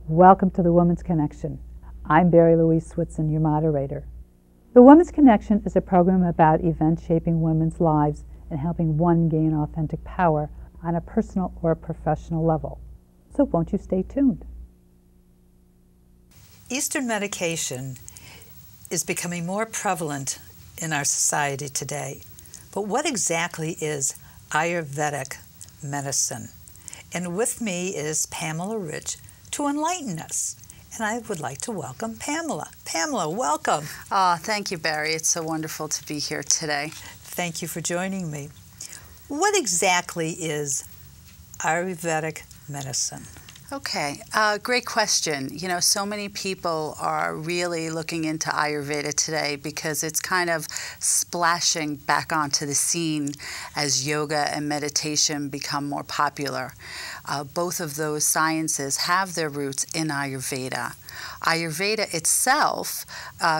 Welcome to the Woman's Connection. I'm Barrie-Louise Switzen, your moderator. The Woman's Connection is a program about events shaping women's lives and helping one gain authentic power on a personal or professional level. So won't you stay tuned? Eastern medication is becoming more prevalent in our society today. But what exactly is Ayurvedic medicine? And with me is Pamela Rich to enlighten us. And I would like to welcome Pamela. Pamela, welcome. Thank you, Barry. It's so wonderful to be here today. Thank you for joining me. What exactly is Ayurvedic medicine? Okay, great question. You know, so many people are really looking into Ayurveda today because it's kind of splashing back onto the scene as yoga and meditation become more popular. Both of those sciences have their roots in Ayurveda. Ayurveda itself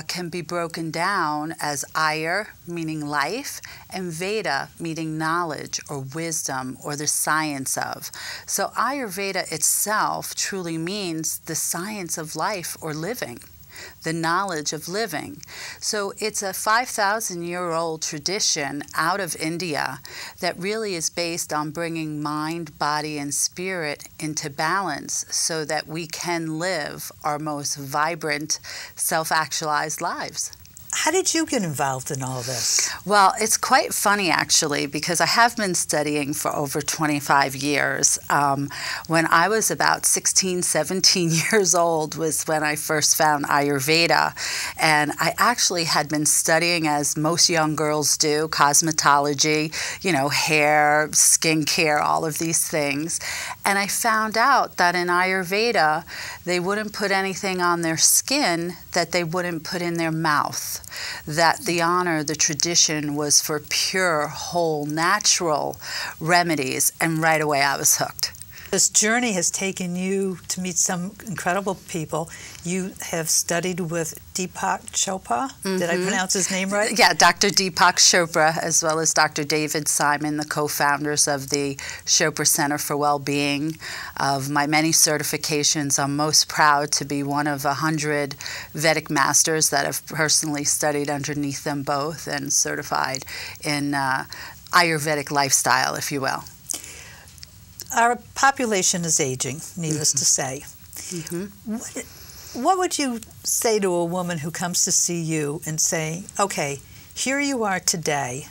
can be broken down as Ayur, meaning life, and Veda, meaning knowledge or wisdom or the science of. So Ayurveda itself truly means the science of life or living, the knowledge of living. So it's a 5,000-year-old tradition out of India that really is based on bringing mind, body, and spirit into balance so that we can live our most vibrant, self-actualized lives. How did you get involved in all this? Well, it's quite funny, actually, because I have been studying for over 25 years. When I was about 16, 17 years old was when I first found Ayurveda. And I actually had been studying, as most young girls do, cosmetology, you know, hair, skincare, all of these things. And I found out that in Ayurveda, they wouldn't put anything on their skin that they wouldn't put in their mouth. That the tradition was for pure, whole, natural remedies, and right away I was hooked. This journey has taken you to meet some incredible people. You have studied with Deepak Chopra. Mm-hmm. Did I pronounce his name right? Yeah, Dr. Deepak Chopra, as well as Dr. David Simon, the co-founders of the Chopra Center for Wellbeing. Of my many certifications, I'm most proud to be one of 100 Vedic masters that have personally studied underneath them both and certified in Ayurvedic lifestyle, if you will. Our population is aging, needless to say. Mm-hmm. What would you say to a woman who comes to see you and say, okay, here you are today,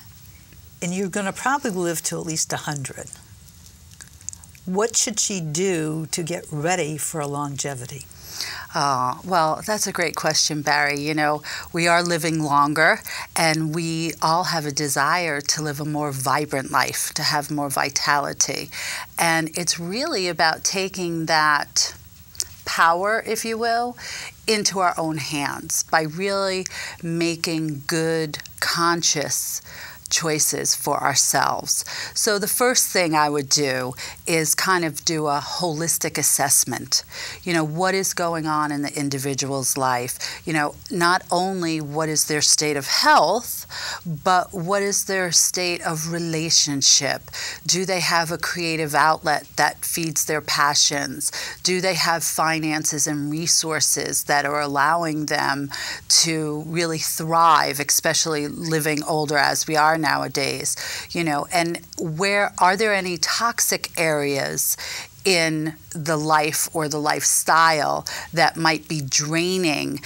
and you're going to probably live to at least 100. What should she do to get ready for a longevity? Well, that's a great question, Barry. You know, we are living longer, and we all have a desire to live a more vibrant life, to have more vitality. And it's really about taking that power, if you will, into our own hands by really making good, conscious choices for ourselves. So the first thing I would do is kind of do a holistic assessment. You know, what is going on in the individual's life? You know, not only what is their state of health, but what is their state of relationship? Do they have a creative outlet that feeds their passions? Do they have finances and resources that are allowing them to really thrive, especially living older as we are nowadays, you know, and where are there any toxic areas in the life or the lifestyle that might be draining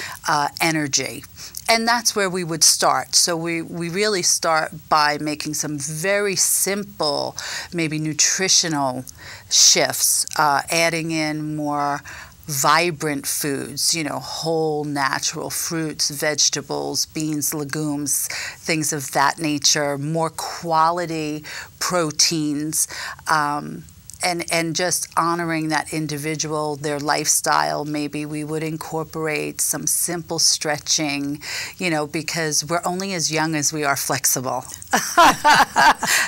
energy? And that's where we would start. So we really start by making some very simple, maybe nutritional shifts, adding in more vibrant foods, you know, whole natural fruits, vegetables, beans, legumes, things of that nature, more quality proteins, and just honoring that individual, their lifestyle. Maybe we would incorporate some simple stretching, you know, because we're only as young as we are flexible,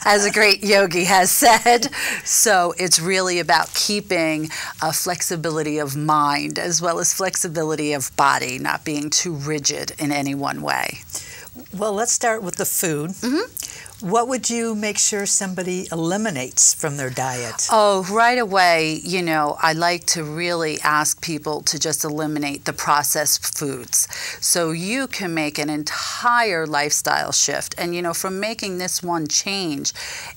as a great yogi has said. So it's really about keeping a flexibility of mind as well as flexibility of body, not being too rigid in any one way. Well, let's start with the food. Mm-hmm. What would you make sure somebody eliminates from their diet? Oh, right away, you know, I like to really ask people to just eliminate the processed foods. So you can make an entire lifestyle shift. And, you know, from making this one change,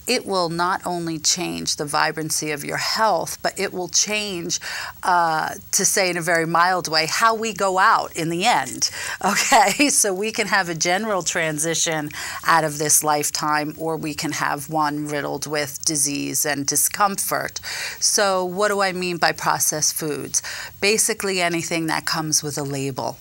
it will not only change the vibrancy of your health, but it will change, to say in a very mild way, how we go out in the end. Okay, so we can have a general transition out of this lifetime, or we can have one riddled with disease and discomfort. So what do I mean by processed foods? Basically anything that comes with a label.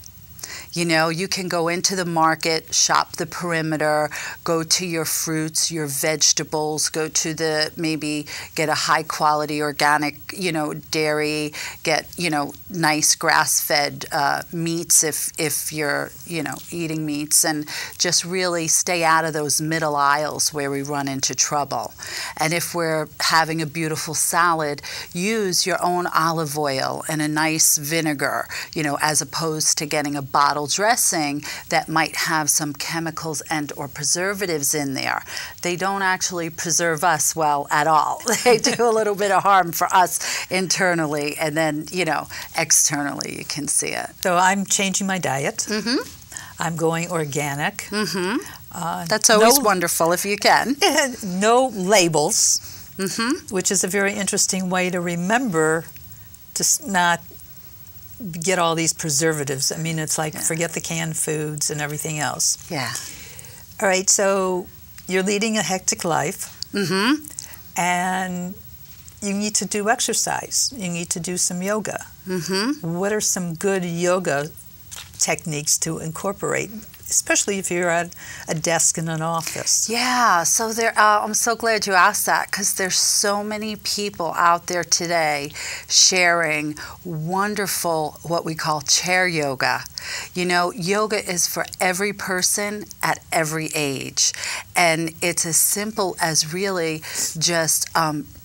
You know, you can go into the market, shop the perimeter, go to your fruits, your vegetables, go to the, maybe get a high quality organic, you know, dairy, get, you know, nice grass-fed meats if you're, you know, eating meats, and just really stay out of those middle aisles where we run into trouble. And if we're having a beautiful salad, use your own olive oil and a nice vinegar, you know, as opposed to getting a bottle dressing that might have some chemicals and or preservatives in there. They don't actually preserve us well at all. They do a little bit of harm for us internally, and then, you know, externally you can see it. So I'm changing my diet. I'm going organic. That's always wonderful if you can. No labels, which is a very interesting way to remember to not get all these preservatives. I mean, it's like forget the canned foods and everything else. Yeah. All right, so you're leading a hectic life, and you need to do exercise. You need to do some yoga. What are some good yoga techniques to incorporate, especially if you're at a desk in an office? Yeah, so there. I'm so glad you asked that, because there's so many people out there today sharing wonderful, what we call chair yoga. You know, yoga is for every person at every age, and it's as simple as really just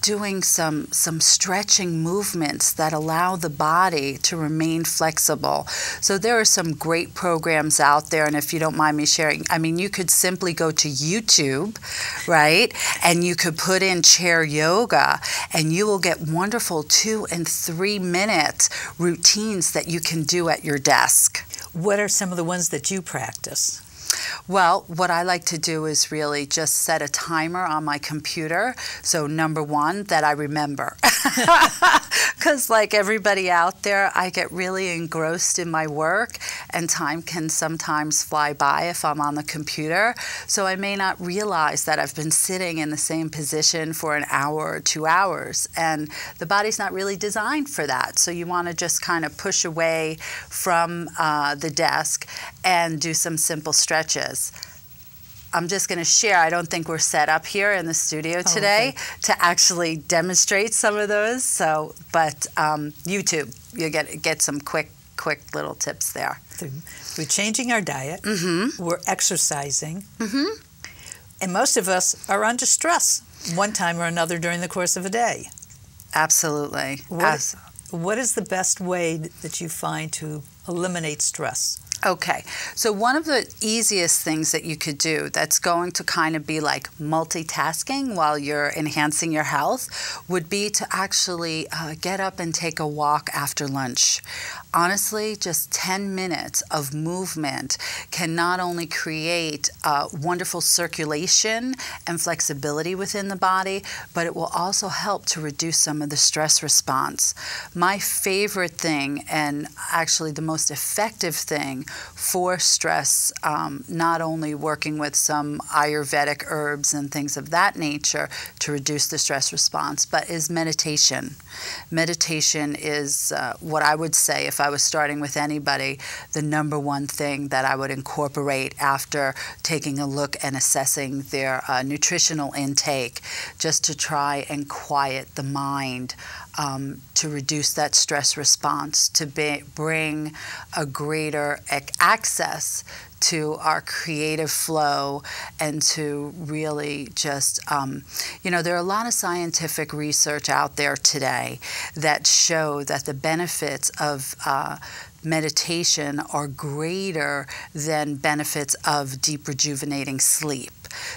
doing some stretching movements that allow the body to remain flexible. So there are some great programs out there, and if you don't mind me sharing, I mean, you could simply go to YouTube, right, and you could put in chair yoga, and you will get wonderful 2 and 3 minute routines that you can do at your desk. What are some of the ones that you practice? Well, what I like to do is really just set a timer on my computer. So number one, that I remember. Because like everybody out there, I get really engrossed in my work, and time can sometimes fly by if I'm on the computer. So I may not realize that I've been sitting in the same position for an hour or 2 hours. And the body's not really designed for that. So you want to just kind of push away from the desk and do some simple stretches. I'm just going to share, I don't think we're set up here in the studio today to actually demonstrate some of those. So, but YouTube, you get some quick little tips there. We're changing our diet. We're exercising. And most of us are under stress one time or another during the course of a day. Absolutely. What is the best way that you find to eliminate stress? Okay, so one of the easiest things that you could do that's going to kind of be like multitasking while you're enhancing your health would be to actually get up and take a walk after lunch. Honestly, just 10 minutes of movement can not only create wonderful circulation and flexibility within the body, but it will also help to reduce some of the stress response. My favorite thing, and actually the most effective thing for stress, not only working with some Ayurvedic herbs and things of that nature to reduce the stress response, but is meditation. Meditation is what I would say, if I was starting with anybody, the number one thing that I would incorporate after taking a look and assessing their nutritional intake, just to try and quiet the mind, to reduce that stress response, to bring a greater access to our creative flow, and to really just, you know, there are a lot of scientific research out there today that show that the benefits of meditation are greater than benefits of deep rejuvenating sleep.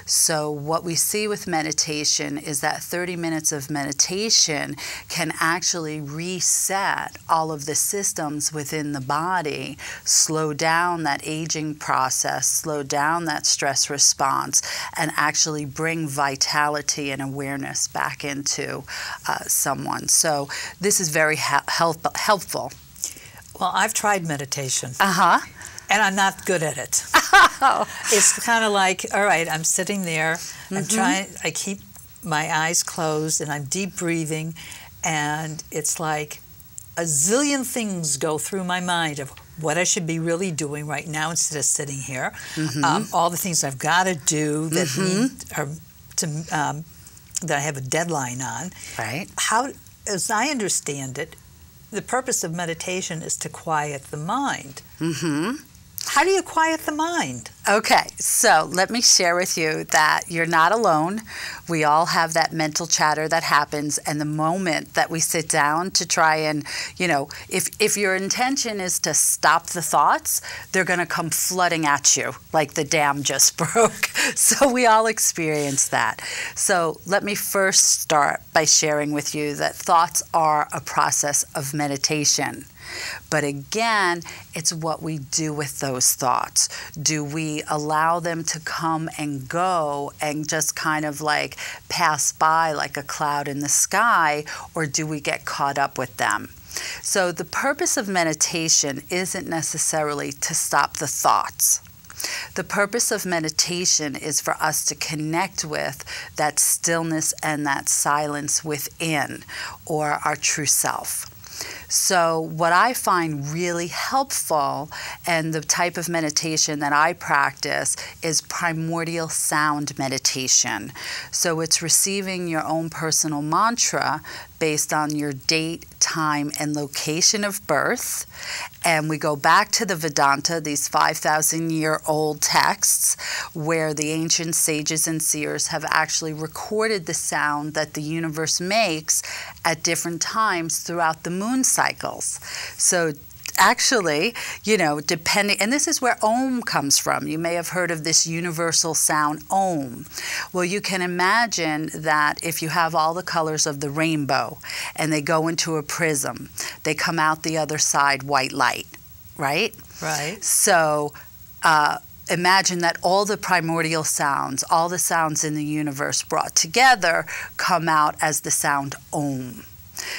So what we see with meditation is that 30 minutes of meditation can actually reset all of the systems within the body, slow down that aging process, slow down that stress response, and actually bring vitality and awareness back into someone. So this is very helpful. Well, I've tried meditation. Uh-huh. And I'm not good at it. It's kind of like, all right, I'm sitting there, I keep my eyes closed and I'm deep breathing, and it's like a zillion things go through my mind of what I should be really doing right now instead of sitting here. All the things I've got to do that that I have a deadline on. Right. How, as I understand it, the purpose of meditation is to quiet the mind. How do you quiet the mind? Okay, so let me share with you that you're not alone. We all have that mental chatter that happens, and the moment that we sit down to try and, if your intention is to stop the thoughts, they're going to come flooding at you like the dam just broke. So we all experience that. So let me first start by sharing with you that thoughts are a process of meditation. But again, it's what we do with those thoughts. Do we allow them to come and go and just kind of like pass by like a cloud in the sky, or do we get caught up with them? So the purpose of meditation isn't necessarily to stop the thoughts. The purpose of meditation is for us to connect with that stillness and that silence within, or our true self. So what I find really helpful, and the type of meditation that I practice, is primordial sound meditation. So it's receiving your own personal mantra based on your date, time, and location of birth. And we go back to the Vedanta, these 5,000-year-old texts, where the ancient sages and seers have actually recorded the sound that the universe makes at different times throughout the moon cycles. So actually, depending, and this is where Om comes from. You may have heard of this universal sound, Om. Well, you can imagine that if you have all the colors of the rainbow and they go into a prism, they come out the other side white light, right? Right. So imagine that all the primordial sounds, all the sounds in the universe brought together, come out as the sound Om.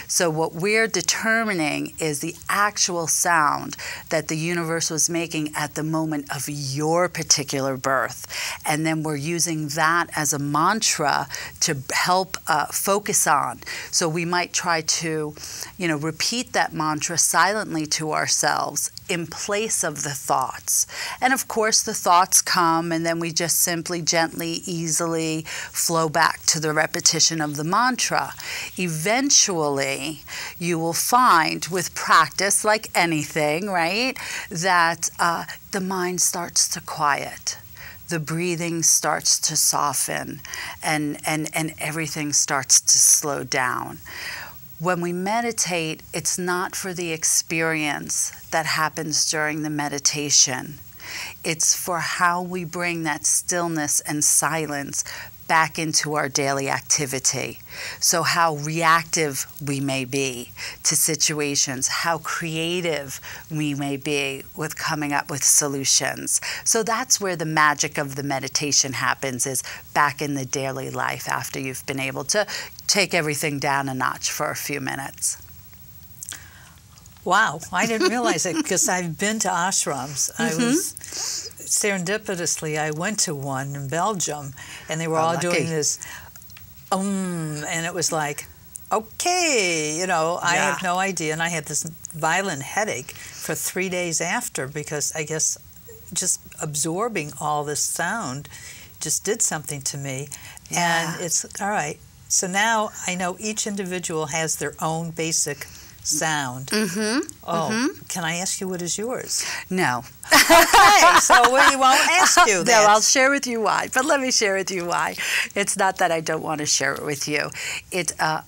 So what we're determining is the actual sound that the universe was making at the moment of your particular birth. And then we're using that as a mantra to help focus on. So we might try to, repeat that mantra silently to ourselves in place of the thoughts. And of course the thoughts come, and then we just simply, gently, easily flow back to the repetition of the mantra. Eventually, you will find with practice, like anything, right, that the mind starts to quiet. The breathing starts to soften, and everything starts to slow down. When we meditate, it's not for the experience that happens during the meditation. It's for how we bring that stillness and silence back into our daily activity. So how reactive we may be to situations, how creative we may be with coming up with solutions. So that's where the magic of the meditation happens, is back in the daily life after you've been able to take everything down a notch for a few minutes. Wow, I didn't realize it, because I've been to ashrams. I was serendipitously, I went to one in Belgium, and they were all lucky. doing this, and it was like, okay, I have no idea, and I had this violent headache for 3 days after, because I guess just absorbing all this sound just did something to me. Yeah. And it's all right. So now I know each individual has their own basic sound. Can I ask you what is yours? No. Okay, so we won't ask you that. No, I'll share with you why. But let me share with you why. It's not that I don't want to share it with you.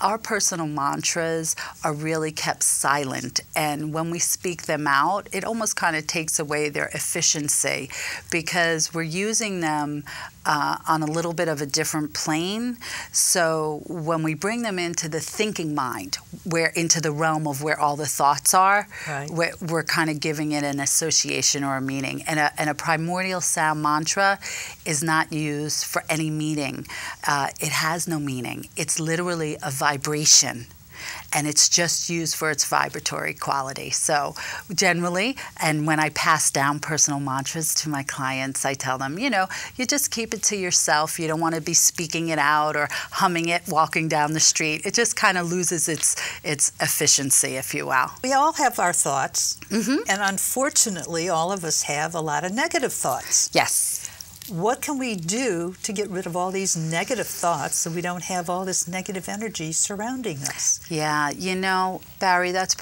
Our personal mantras are really kept silent, and when we speak them out, it almost kind of takes away their efficiency, because we're using them on a little bit of a different plane. So when we bring them into the thinking mind, into the realm of where all the thoughts are, right, we're kind of giving it an association or a meaning. And a primordial sound mantra is not used for any meaning. It has no meaning. It's literally a vibration. And it's just used for its vibratory quality. So generally, and when I pass down personal mantras to my clients, I tell them, you just keep it to yourself. You don't want to be speaking it out or humming it walking down the street. It just kind of loses its efficiency, if you will. We all have our thoughts, Mm-hmm. and unfortunately, all of us have a lot of negative thoughts. Yes. What can we do to get rid of all these negative thoughts so we don't have all this negative energy surrounding us? Yeah, Barrie, that's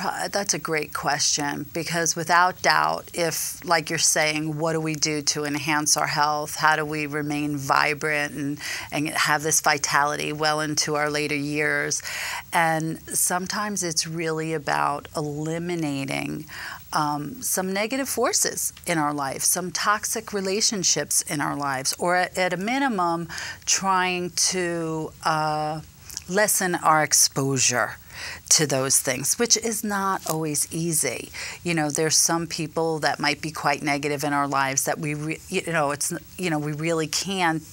a great question, because without doubt, if, like you're saying, what do we do to enhance our health? How do we remain vibrant and have this vitality well into our later years? And sometimes it's really about eliminating some negative forces in our life, some toxic relationships in our lives, or at a minimum, trying to lessen our exposure to those things, which is not always easy. There's some people that might be quite negative in our lives that we really can't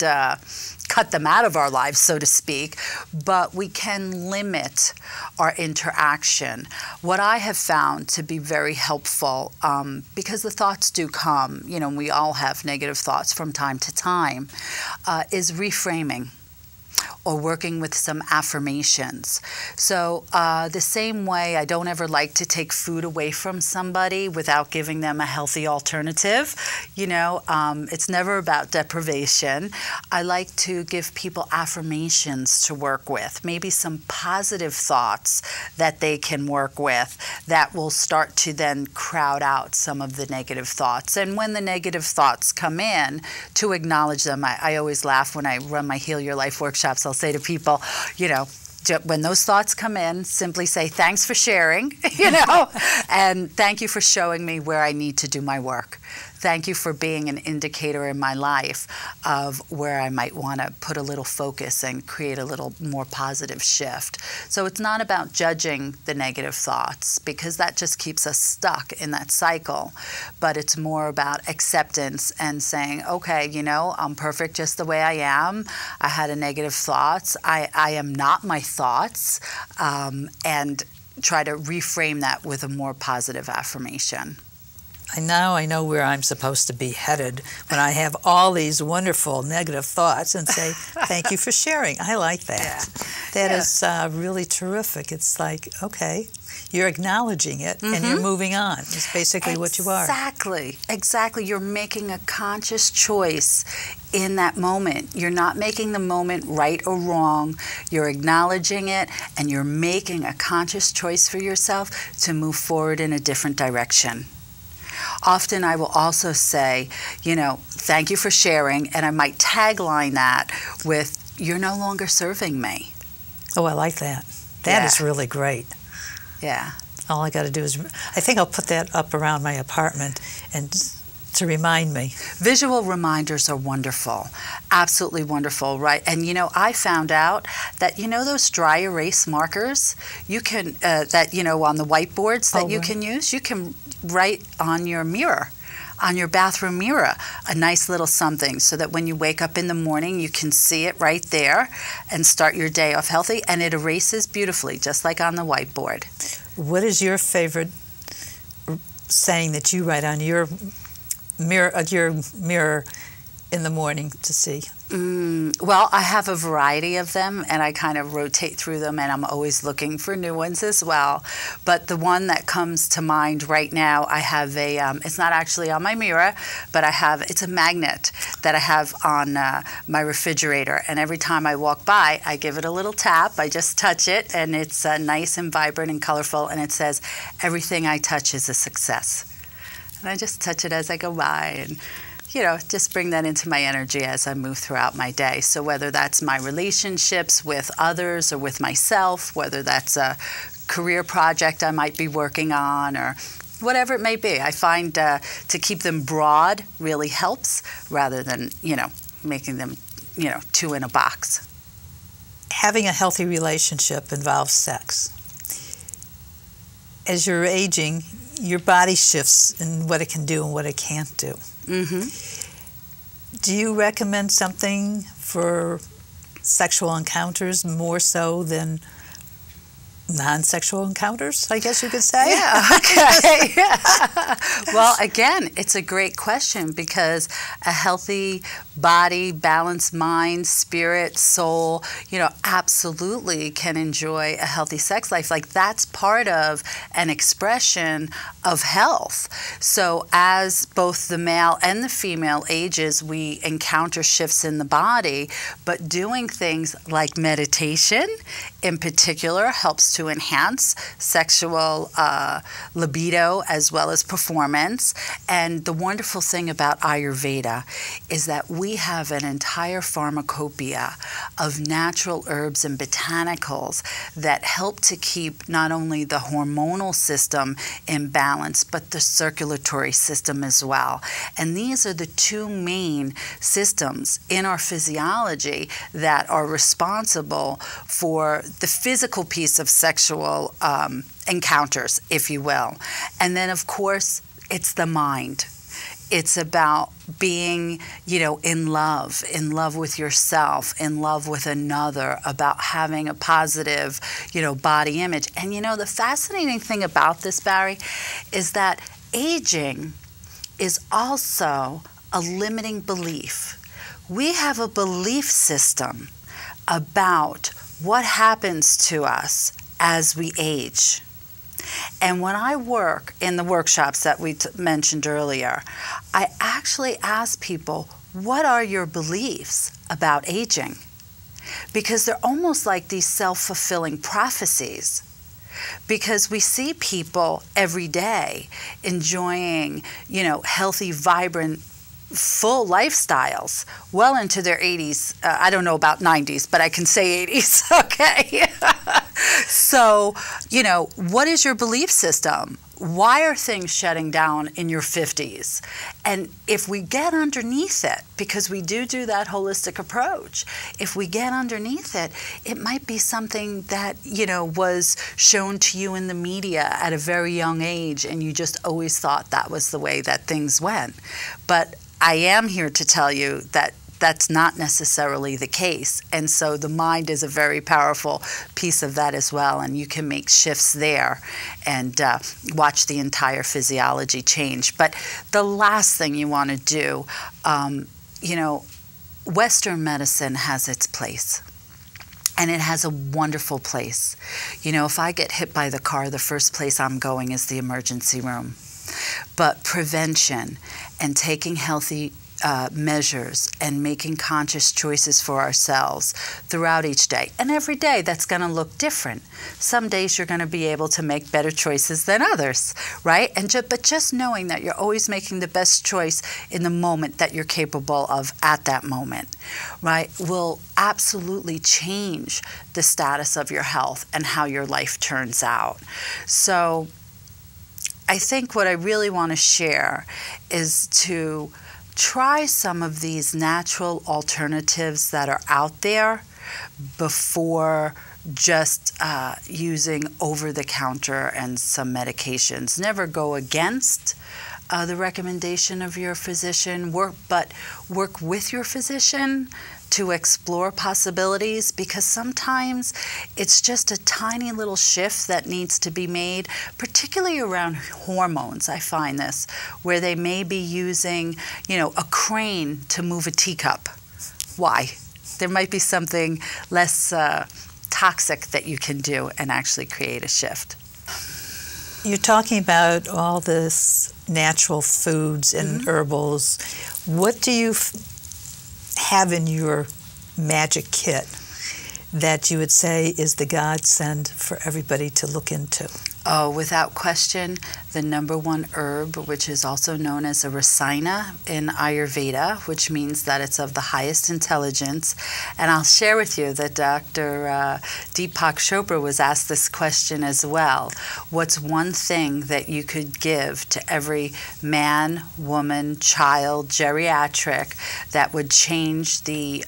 cut them out of our lives, so to speak, but we can limit our interaction. What I have found to be very helpful, because the thoughts do come, we all have negative thoughts from time to time, is reframing, or working with some affirmations. So the same way, I don't ever like to take food away from somebody without giving them a healthy alternative. It's never about deprivation. I like to give people affirmations to work with, maybe some positive thoughts that they can work with that will start to then crowd out some of the negative thoughts. And when the negative thoughts come in, to acknowledge them. I always laugh when I run my Heal Your Life workshops. I'll say to people, when those thoughts come in, simply say, thanks for sharing, and thank you for showing me where I need to do my work. Thank you for being an indicator in my life of where I might want to put a little focus and create a little more positive shift. So it's not about judging the negative thoughts, because that just keeps us stuck in that cycle. But it's more about acceptance and saying, okay, I'm perfect just the way I am. I had a negative thoughts. I am not my thoughts, and try to reframe that with a more positive affirmation. I know where I'm supposed to be headed when I have all these wonderful negative thoughts, and say, thank you for sharing. I like that. That is really terrific. It's like, okay, you're acknowledging it, and you're moving on. It's basically what you are. Exactly. You're making a conscious choice in that moment. You're not making the moment right or wrong. You're acknowledging it, and you're making a conscious choice for yourself to move forward in a different direction. Often I will also say, thank you for sharing, and I might tagline that with, you're no longer serving me. Oh, I like that. That is really great. Yeah. All I got to do is, I think I'll put that up around my apartment and to remind me. Visual reminders are wonderful, absolutely wonderful, right? And I found out that those dry erase markers you can on the whiteboards that you can use, you can write on your mirror, on your bathroom mirror, a nice little something, so that when you wake up in the morning, you can see it right there and start your day off healthy, and it erases beautifully, just like on the whiteboard. What is your favorite saying that you write on your mirror in the morning to see? Well, I have a variety of them, and I kind of rotate through them, and I'm always looking for new ones as well. But the one that comes to mind right now, I have it's not actually on my mirror, but it's a magnet that I have on my refrigerator. And every time I walk by, I give it a little tap. I just touch it, and it's nice and vibrant and colorful, and it says, everything I touch is a success. And I just touch it as I go by, and just bring that into my energy as I move throughout my day. So whether that's my relationships with others or with myself, whether that's a career project I might be working on, or whatever it may be, I find to keep them broad really helps, rather than, making them two in a box. Having a healthy relationship involves sex. As you're aging, your body shifts in what it can do and what it can't do. Do you recommend something for sexual encounters more so than non-sexual encounters, I guess you could say? Yeah, okay. Well, again, it's a great question because a healthy body, balanced mind, spirit, soul, absolutely can enjoy a healthy sex life. Like, that's part of an expression of health. So as both the male and the female ages, we encounter shifts in the body, but doing things like meditation in particular helps to enhance sexual libido as well as performance. And the wonderful thing about Ayurveda is that we have an entire pharmacopoeia of natural herbs and botanicals that help to keep not only the hormonal system in balance, but the circulatory system as well. And these are the two main systems in our physiology that are responsible for the physical piece of sexual encounters, if you will. And then, of course, it's the mind. It's about being, in love with yourself, in love with another, about having a positive, body image. And, the fascinating thing about this, Barrie, is that aging is also a limiting belief. We have a belief system about what happens to us as we age. And when I work in the workshops that we mentioned earlier, I actually ask people, what are your beliefs about aging? Because they're almost like these self-fulfilling prophecies. Because we see people every day enjoying, healthy, vibrant, full lifestyles well into their 80s. I don't know about 90s, but I can say 80s, okay? So, what is your belief system? Why are things shutting down in your 50s? And if we get underneath it, because we do that holistic approach, if we get underneath it, it might be something that, was shown to you in the media at a very young age, and you just always thought that was the way that things went. But I am here to tell you that that's not necessarily the case. And so the mind is a very powerful piece of that as well. And you can make shifts there and watch the entire physiology change. But the last thing you want to do, Western medicine has its place. And it has a wonderful place. If I get hit by the car, the first place I'm going is the emergency room. But prevention and taking healthy measures and making conscious choices for ourselves throughout each day. And every day that's going to look different. Some days you're going to be able to make better choices than others, right? But just knowing that you're always making the best choice in the moment that you're capable of at that moment, right, will absolutely change the status of your health and how your life turns out. So I think what I really want to share is to try some of these natural alternatives that are out there before just using over-the-counter and some medications. Never go against the recommendation of your physician, but work with your physician to explore possibilities, because sometimes it's just a tiny little shift that needs to be made, particularly around hormones. I find this, where they may be using, a crane to move a teacup. Why? There might be something less toxic that you can do and actually create a shift. You're talking about all this natural foods and herbals. What do you have in your magic kit that you would say is the godsend for everybody to look into? Oh, without question, the number one herb, which is also known as a rasina in Ayurveda, which means that it's of the highest intelligence. And I'll share with you that Dr. Deepak Chopra was asked this question as well. What's one thing that you could give to every man, woman, child, geriatric that would change the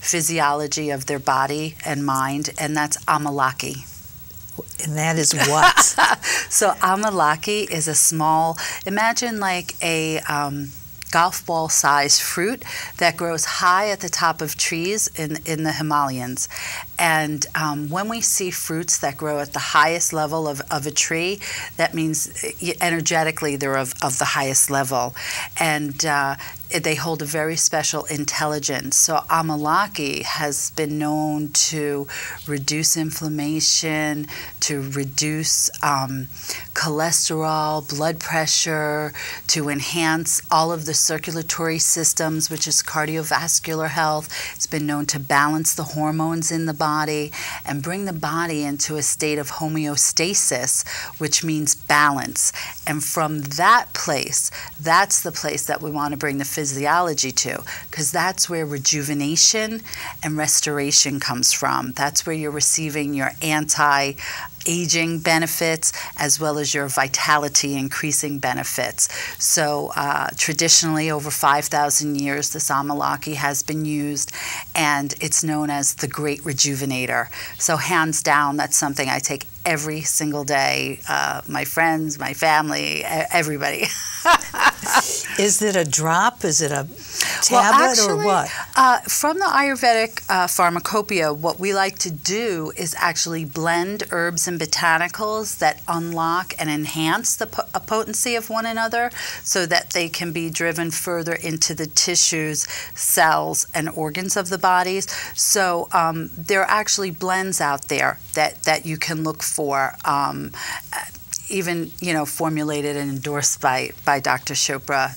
physiology of their body and mind? And that's amalaki. And that is what? So amalaki is a small, imagine like a golf ball sized fruit that grows high at the top of trees in the Himalayas. And when we see fruits that grow at the highest level of a tree, that means energetically they're of the highest level. And they hold a very special intelligence. So amalaki has been known to reduce inflammation, to reduce cholesterol, blood pressure, to enhance all of the circulatory systems, which is cardiovascular health. It's been known to balance the hormones in the body and bring the body into a state of homeostasis, which means balance. And from that place, that's the place that we want to bring the physiology to, because that's where rejuvenation and restoration comes from. That's where you're receiving your anti-aging benefits as well as your vitality increasing benefits. So traditionally, over 5,000 years, this amalaki has been used, and it's known as the great rejuvenator. So hands down, that's something I take every single day. My friends, my family, everybody. Is it a drop? Is it a tablet or what? From the Ayurvedic pharmacopoeia, what we like to do is actually blend herbs and botanicals that unlock and enhance the potency of one another so that they can be driven further into the tissues, cells, and organs of the bodies. So there are actually blends out there that you can look for. Even formulated and endorsed by Dr. Chopra,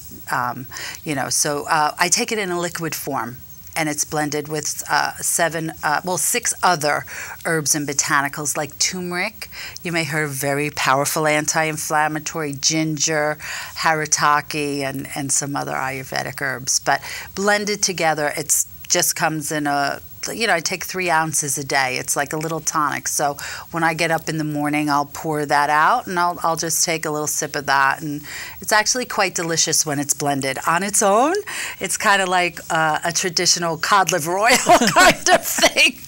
So I take it in a liquid form, and it's blended with 6 other herbs and botanicals like turmeric. You may hear very powerful anti-inflammatory, ginger, haritaki, and some other Ayurvedic herbs. But blended together, it's just comes in a. I take 3 ounces a day. It's like a little tonic. So when I get up in the morning, I'll pour that out, and I'll just take a little sip of that. And it's actually quite delicious when it's blended. On its own, it's kind of like a traditional cod liver oil kind of thing.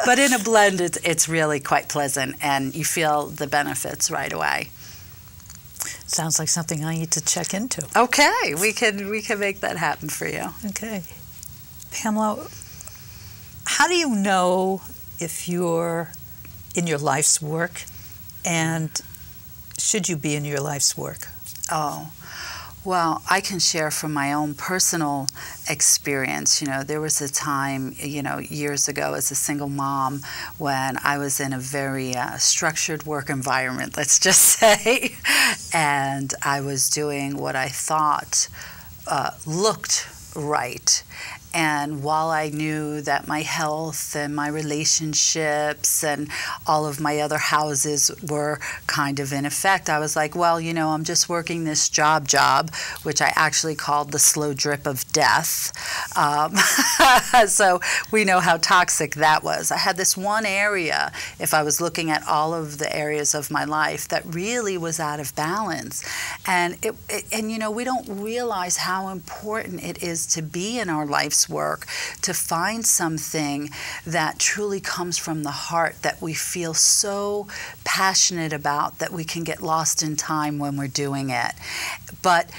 But in a blend, it's really quite pleasant, and you feel the benefits right away. Sounds like something I need to check into. Okay, we can make that happen for you. Okay. Pamela, how do you know if you're in your life's work, and should you be in your life's work? Oh, well, I can share from my own personal experience. There was a time, years ago as a single mom when I was in a very structured work environment, let's just say, and I was doing what I thought looked right. And while I knew that my health and my relationships and all of my other houses were kind of in effect, I was like, well, I'm just working this job, which I actually called the slow drip of death. So we know how toxic that was. I had this one area, if I was looking at all of the areas of my life, that really was out of balance. And we don't realize how important it is to be in our life's work, to find something that truly comes from the heart, that we feel so passionate about that we can get lost in time when we're doing it. But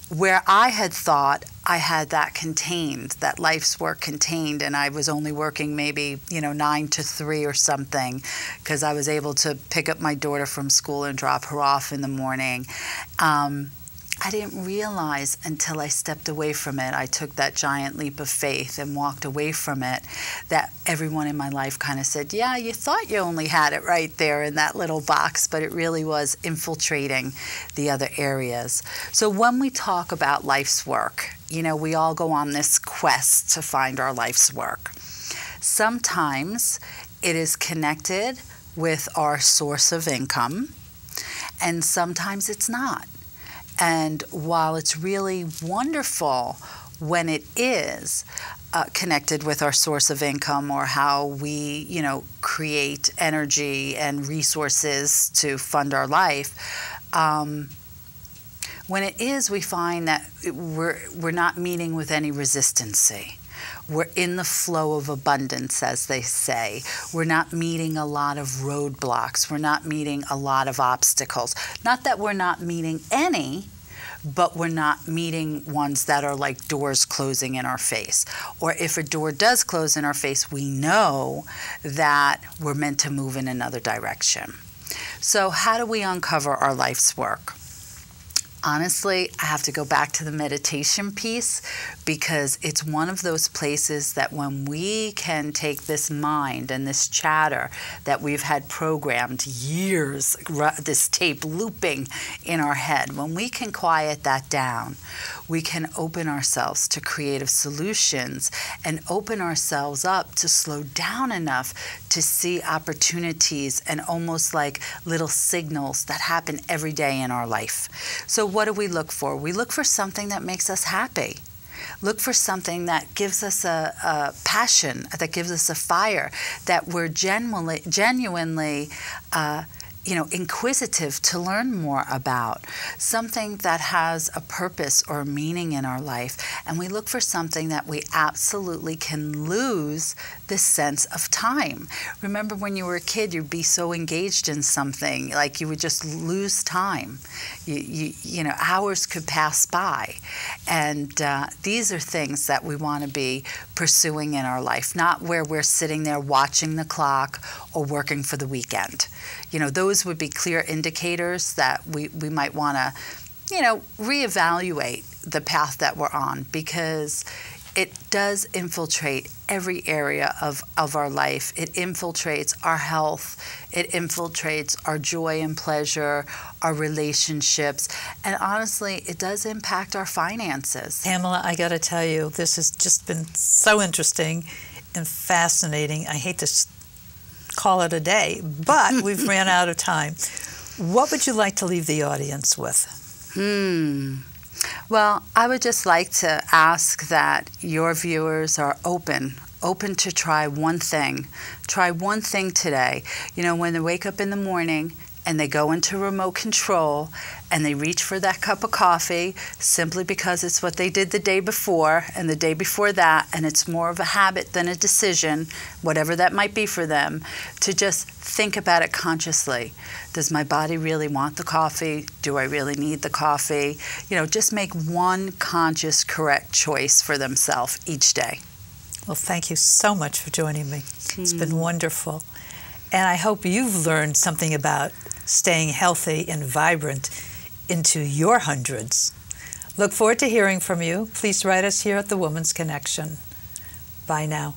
where I had thought I had that contained, that life's work contained, and I was only working maybe 9 to 3 or something, because I was able to pick up my daughter from school and drop her off in the morning. I didn't realize until I stepped away from it, I took that giant leap of faith and walked away from it, that everyone in my life kind of said, yeah, you thought you only had it right there in that little box, but it really was infiltrating the other areas. So when we talk about life's work, we all go on this quest to find our life's work. Sometimes it is connected with our source of income, and sometimes it's not. And while it's really wonderful when it is connected with our source of income, or how we, create energy and resources to fund our life, when it is, we find that we're not meeting with any resistancy. We're in the flow of abundance, as they say. We're not meeting a lot of roadblocks. We're not meeting a lot of obstacles. Not that we're not meeting any, but we're not meeting ones that are like doors closing in our face. Or if a door does close in our face, we know that we're meant to move in another direction. So how do we uncover our life's work? Honestly, I have to go back to the meditation piece, because it's one of those places that when we can take this mind and this chatter that we've had programmed years, this tape looping in our head, when we can quiet that down, we can open ourselves to creative solutions and open ourselves up to slow down enough to see opportunities and almost like little signals that happen every day in our life. So what do we look for? We look for something that makes us happy. Look for something that gives us a passion, that gives us a fire, that we're genuinely inquisitive to learn more about, something that has a purpose or meaning in our life. And we look for something that we absolutely can lose this sense of time. Remember when you were a kid, you'd be so engaged in something, like you would just lose time. Hours could pass by. And these are things that we want to be pursuing in our life, not where we're sitting there watching the clock or working for the weekend. Those would be clear indicators that we might want to, reevaluate the path that we're on, because it does infiltrate every area of our life. It infiltrates our health. It infiltrates our joy and pleasure, our relationships, and honestly, it does impact our finances. Pamela, I got to tell you, this has just been so interesting and fascinating. I hate to call it a day, but we've ran out of time. What would you like to leave the audience with? Well, I would just like to ask that your viewers are open to try one thing. Try one thing today. When they wake up in the morning and they go into remote control and they reach for that cup of coffee simply because it's what they did the day before and the day before that, and it's more of a habit than a decision, whatever that might be for them, to just think about it consciously. Does my body really want the coffee? Do I really need the coffee? Just make one conscious, correct choice for themselves each day. Well, thank you so much for joining me. It's been wonderful. And I hope you've learned something about staying healthy and vibrant into your hundreds. Look forward to hearing from you. Please write us here at The Woman's Connection. Bye now.